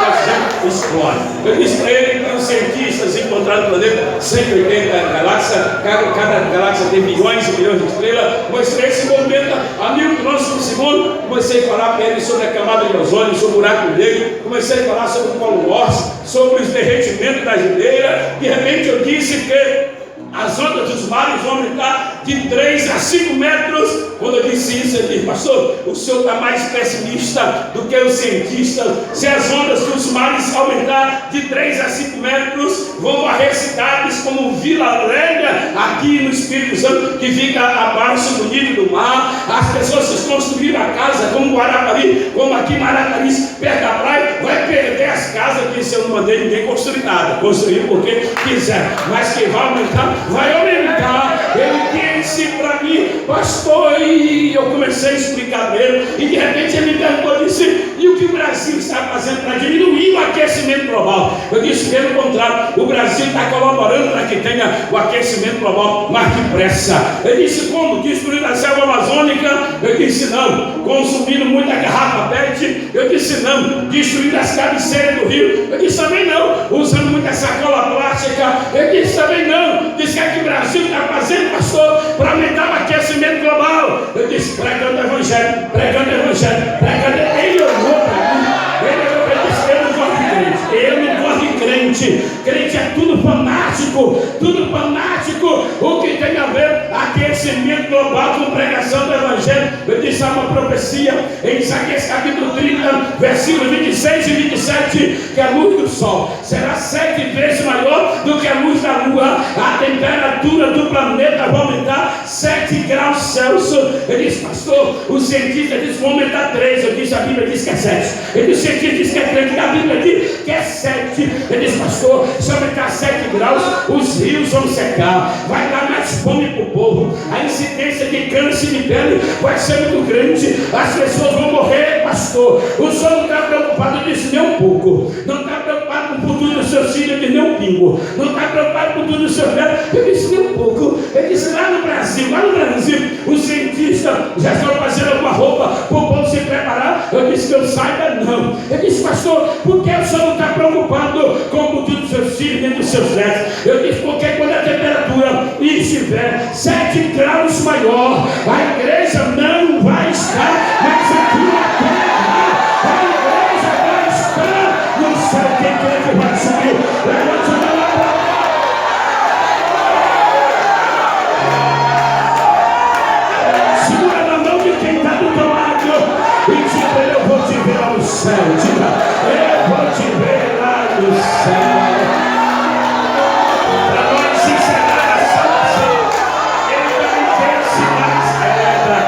explode. Eu disse para ele que os cientistas encontraram no planeta 180 galáxias, cada galáxia tem bilhões e bilhões de estrelas. Uma estrela se movimenta a 1000 km por segundo. Comecei a falar para ele sobre a camada de ozônio, sobre o buraco negro. Comecei a falar sobre o Polo Norte, sobre os derretimentos da geleiras. De repente eu disse que as ondas dos mares vão aumentar de 3 a 5 metros. Quando eu disse isso, ele disse, pastor, o senhor está mais pessimista do que os cientistas. Se as ondas dos mares aumentar de 3 a 5 metros, vão varrer cidades como Vila Velha, aqui no Espírito Santo, que fica abaixo do nível do mar. As pessoas que construíram a casa, como Guarapari, como aqui em Maracari, perto da praia, vai perder as casas, que se eu não mandei ninguém construir nada. Construir porque quiser, mas que vai aumentar, vai aumentar. Ele disse para mim, pastor, e eu comecei a explicar dele, e de repente ele me perguntou, disse, e o que o Brasil está fazendo para diminuir o aquecimento global? Eu disse, pelo contrário, o Brasil está colaborando para que tenha o aquecimento global mais depressa. Ele disse, como? Destruindo a selva amazônica? Eu disse, não. Consumindo muita garrafa PET? Eu disse, não. Destruindo as cabeceiras do rio? Eu disse, também não. Usando muita sacola plástica? Eu disse, também não. Disse, que o Brasil está fazendo, pastor, para aumentar o aquecimento global? Eu disse, pregando o Evangelho, pregando o Evangelho, pregando. Ele olhou para mim, ele disse, eu não gosto de crente, eu não gosto de crente. Crente é tudo fanático, tudo fanático. O que tem a ver aquecimento global com pregação do Evangelho? Eu disse, há uma profecia em Isaías capítulo 30, versículos 26 e 27, que a luz do sol será 7 vezes maior do que a luz da lua. A temperatura do planeta vai aumentar 7 graus Celsius. Ele disse, pastor, o cientista disse que vai aumentar 3. Eu disse, a Bíblia diz que é 7. Ele disse, o cientista diz que é 3, a Bíblia diz que é 7. Ele disse, pastor, se aumentar 7 graus, os rios vão secar, vai dar mais fome para o povo, a incidência de câncer de pele vai ser muito grande, as pessoas vão morrer, pastor. O senhor não está preocupado disso nem um pouco, não está preocupado com o futuro dos seus filhos de nem um pingo, não está preocupado com o futuro dos seus velhos. Eu disse, nem um pouco. Ele disse, lá no Brasil, os cientistas já estão fazendo alguma roupa para o povo se preparar. Eu disse, que eu saiba, não. Ele disse, pastor, por que o senhor não está preocupado com o futuro dos seus filhos nem dos seus netos? Eu disse, porque quando a temperatura estiver 7 graus maior, a igreja não vai estar mais aqui na terra. A igreja vai estar no céu. Quem crê que vai subir? Levante a mão. Segura na mão de quem está do teu lado e diga, eu vou te ver lá no céu. Diga, eu vou te ver lá no céu. Para nós encerrar a salvação, ele vai descer mais pedra.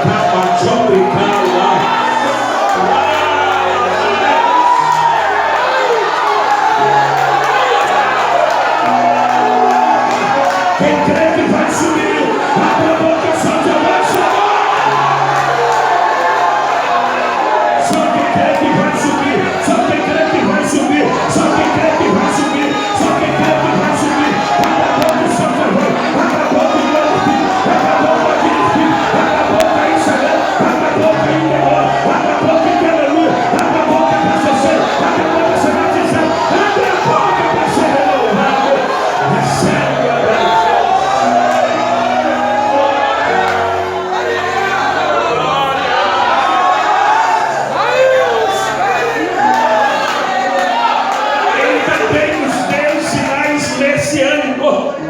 messiânicos.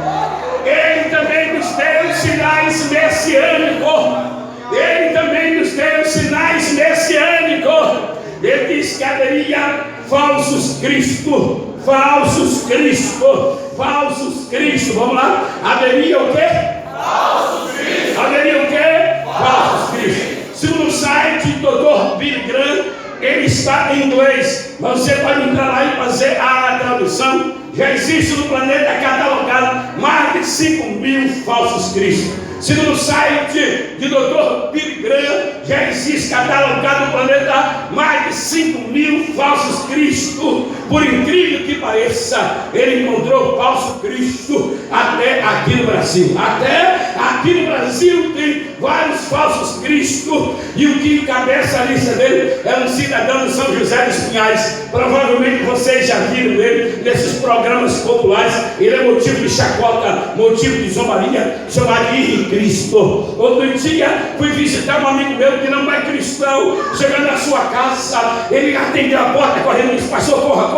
Ele também nos deu sinais messiânicos. Ele também nos deu sinais messiânicos. Ele disse que haveria falsos Cristo. Falsos Cristo. Falsos Cristo. Vamos lá. Haveria o quê? Falsos Cristo. Haveria o quê? Falsos Cristo. Segundo o site do Dr. Billy Graham, ele está em inglês. Mas você pode entrar lá e fazer a tradução. Já existe no planeta catalogado mais de 5.000 falsos cristos. Segundo o site de Dr. Billy Graham, já existe catalogado no planeta mais de 5.000 falsos cristos. Por incrível que pareça, ele encontrou falso Cristo até aqui no Brasil. Até aqui no Brasil tem vários falsos cristos. E o que encabeça a lista dele é um cidadão de São José dos Pinhais. Provavelmente vocês já viram ele nesses programas populares. Ele é motivo de chacota, motivo de zombaria, chamado de Cristo. Outro dia fui visitar um amigo meu que não é cristão. Chegando na sua casa, ele atendeu a porta correndo e disse: pastor, corra.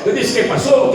Eu disse: quem passou?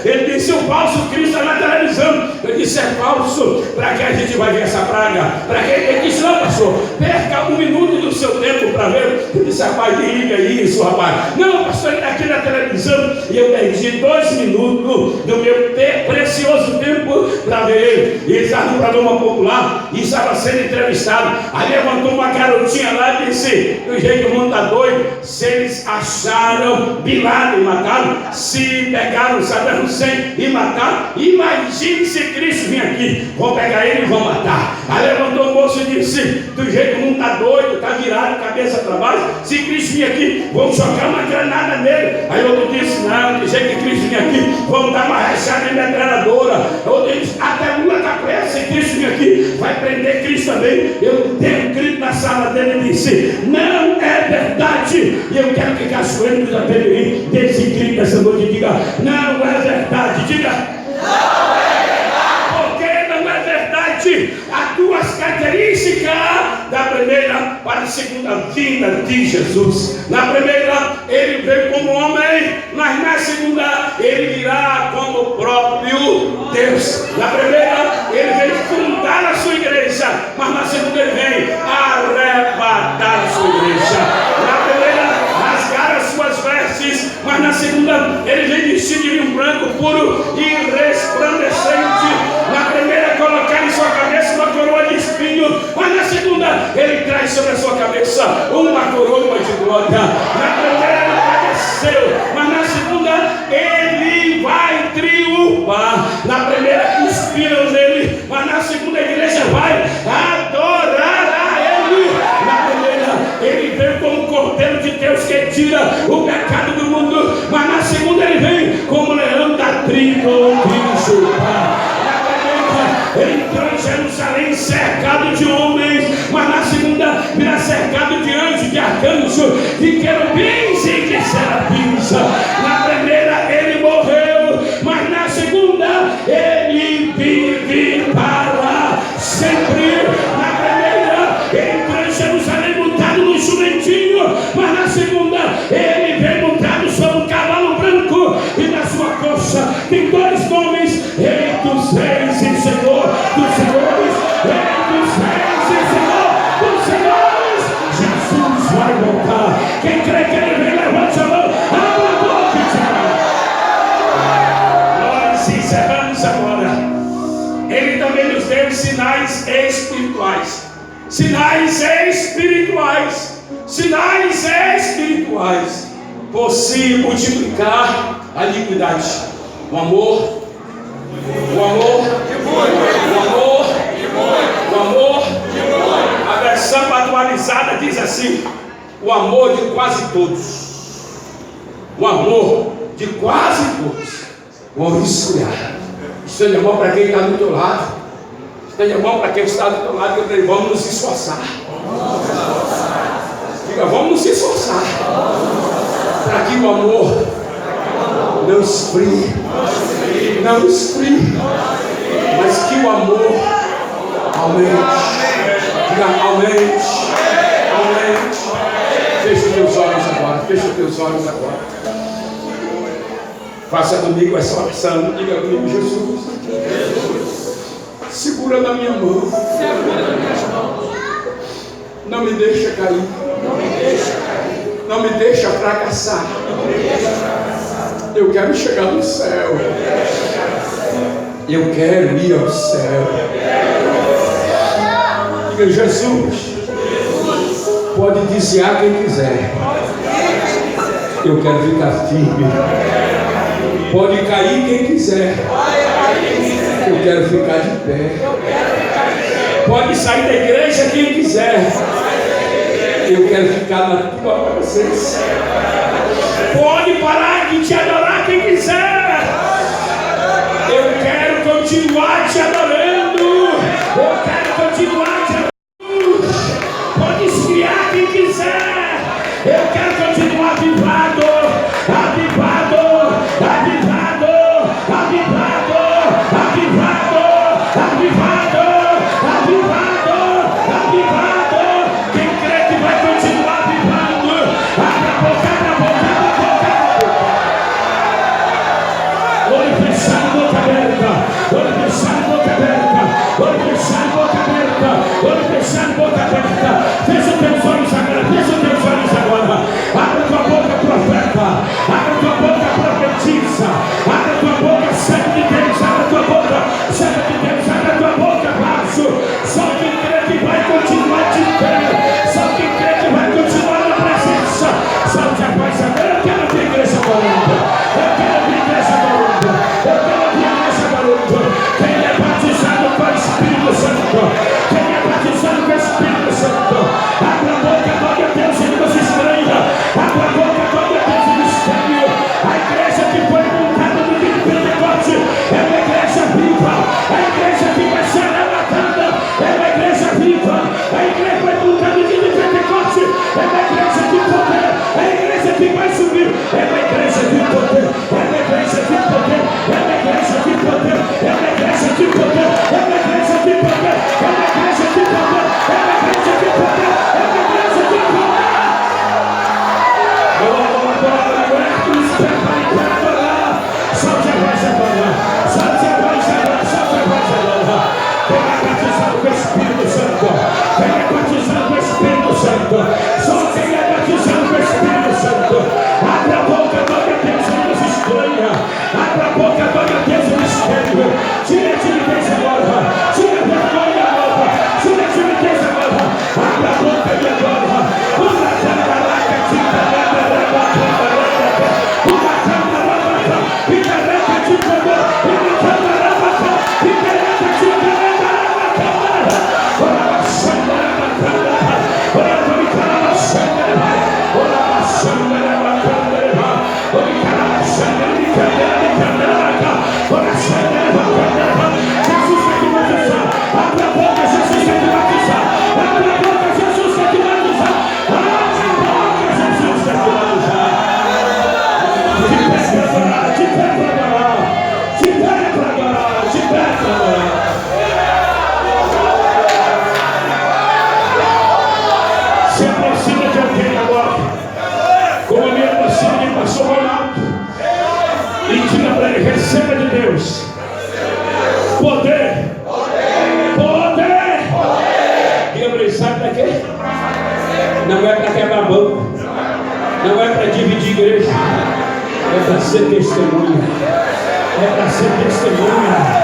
Ele disse: o falso Cristo está na televisão. Eu disse: é falso. Para que a gente vai ver essa praga? Para que ele disse: não, pastor, perca 1 minuto do seu tempo para ver. Eu disse: rapaz, liga isso, rapaz. Não, pastor, ele está aqui na televisão. E eu perdi 2 minutos do meu precioso tempo para ver ele. Ele estava no programa popular e estava sendo entrevistado. Aí levantou uma garotinha lá e disse: do jeito que o mundo está doido, se eles acharam Bin Laden e mataram, se pegaram Saddam Hussein e mataram, imagine se Cristo vir aqui, vão pegar ele e vão matar. Aí levantou o moço e disse: do jeito que o mundo está doido, está virado, cabeça para baixo, se Cristo vir aqui, vão jogar uma granada nele. Aí outro disse: não, do jeito que Cristo vir aqui, vão dar uma rachada em metralhadora. Outro disse: até Lula está preso, se Cristo vir aqui, vai prender Cristo também. Eu tenho um grito na sala dele e disse: não é verdade. E eu quero que Cachoeiro dos Apelirim dê esse grito essa noite e diga: não é verdade. Diga: não é verdade. Porque não é verdade. Há 2 características da primeira para a segunda vinda de Jesus. Na primeira, ele veio como homem, mas na segunda, ele virá como o próprio Deus. Na primeira, ele veio fundar a sua igreja, mas na segunda, ele vem arrebatar a sua igreja. Na primeira, rasgar as suas vestes, mas na segunda, ele vem vestido de linho branco, puro e resplandecente. Na primeira, colocar em sua cabeça uma coroa de espinho, mas na segunda, ele traz sobre a sua cabeça uma coroa de glória. Na primeira, ele padeceu, mas na segunda, ele vai triunfar. Na primeira, cuspiram nele, mas na segunda, a igreja vai adorar a ele. Na primeira, ele veio como Cordeiro de Deus que tira o pecado do mundo, mas na segunda, ele vem como leão da tribo de Judá. Ele entrou em Jerusalém cercado de homens, mas na segunda virá cercado de anjos, de arcanjos, de querubins e de serafins. Na primeira ele morreu, mas na segunda ele vive para sempre. Na primeira ele entrou em Jerusalém montado no jumentinho, mas na segunda ele vem montado sobre um cavalo branco e na sua coxa tem 2 nomes: Rei dos Reis e Senhor dos Senhores. Rei dos Reis e Senhor dos Senhores. Jesus vai voltar. Quem crê que ele vem, levante a mão, abra a boca e diga: nós encerramos agora. Ele também nos deu sinais espirituais. Sinais espirituais. Sinais espirituais. Por se multiplicar a iniquidade, o amor, a versão atualizada diz assim: o amor de quase todos. O amor de quase todos. Vamos esfriar. Estende a mão para quem está do teu lado. Estende a mão para quem está do teu lado. E vamos nos esforçar. Diga: vamos nos esforçar para que o amor não esfrie, mas que o amor aumente. Diga: aumente. Fecha os teus olhos agora. Faça comigo essa oração. Diga comigo: Jesus, segura na minha mão. Não me deixa cair. Não me deixa fracassar. Eu quero chegar no céu. Eu quero ir ao céu. Diga: Jesus, pode desviar quem quiser. Eu quero ficar firme. Pode cair quem quiser. Eu quero ficar de pé. Pode sair da igreja quem quiser. Eu quero ficar na tua presença. Pode parar de te adorar quem quiser. Eu quero continuar te adorando. Eu quero continuar te adorando. Pode esfriar quem quiser. Eu quero continuar avivado. Avivado. Avivado. Avivado. Avivado. Avivado. Avivado. Avivado. Quem crê que vai continuar avivando? Abra a boca, abra a boca, abra a boca. Olho fechado, boca aberta. Olho fechado, boca aberta. Olho fechado, boca aberta. Olho fechado, boca aberta. Fecha os teus olhos agora. Fecha os teus olhos agora. Abra tua boca, profeta. Abra tua boca, profetiza. Abra tua boca, servo de Deus. Abra tua boca, servo de Deus. Abra tua boca, vaso. Só quem crê que vai continuar de pé. Só quem crê que vai continuar na presença. Salte a paz agora. Eu quero ver a igreja barulho. Eu quero ver a igreja barulho. Eu quero ver a igreja barulho. Quem é batizado com o Espírito Santo. Quem é batizado com o Espírito Santo. Abra a boca, glória a Deus, e não se estranha. Abra a boca, glória a Deus, e mistério. A igreja que foi montada no dia de Pentecoste é uma igreja viva. A igreja que vai ser arrebatada é uma igreja viva. A igreja que foi montada no dia de Pentecoste é uma igreja de poder. A igreja que vai subir é uma igreja de poder. É uma igreja de poder. É uma igreja de poder. É uma igreja de poder. É uma igreja de poder. É uma igreja de poder. É uma igreja de poder. É uma igreja de poder. Solte a voz agora. Solte a voz agora. Solte a voz agora. Quem é batizado com o Espírito Santo. Quem é batizado com o Espírito Santo. Só quem é batizado com o Espírito Santo. Abra a boca, glória a Deus, e nos estranha. Abra a boca, glória a Deus, e nos estranha. Tira a timidez agora. Tira a vergonha agora. Tira a timidez agora. Abra a boca e agora. Uma candaraca, tira a uma candaraca, picareca de poder. Uma candaraca, picareca de poder. Ora, baixando, ora, ora, Jesus quer te batizar. Abra a boca, Jesus quer te batizar. Abra a boca, Jesus quer te batizar. Abra a boca, Jesus quer te batizar. De pé para adorar, de pé para adorar, de pé para adorar. Se aproxima de alguém agora, como a minha aproxima de pastor Ronaldo, e diga para ele: receba de Deus poder, poder. Diga para ele: sabe para quê? Não é para quebrar banco, não é para dividir igreja, é para ser testemunha, é para ser testemunha.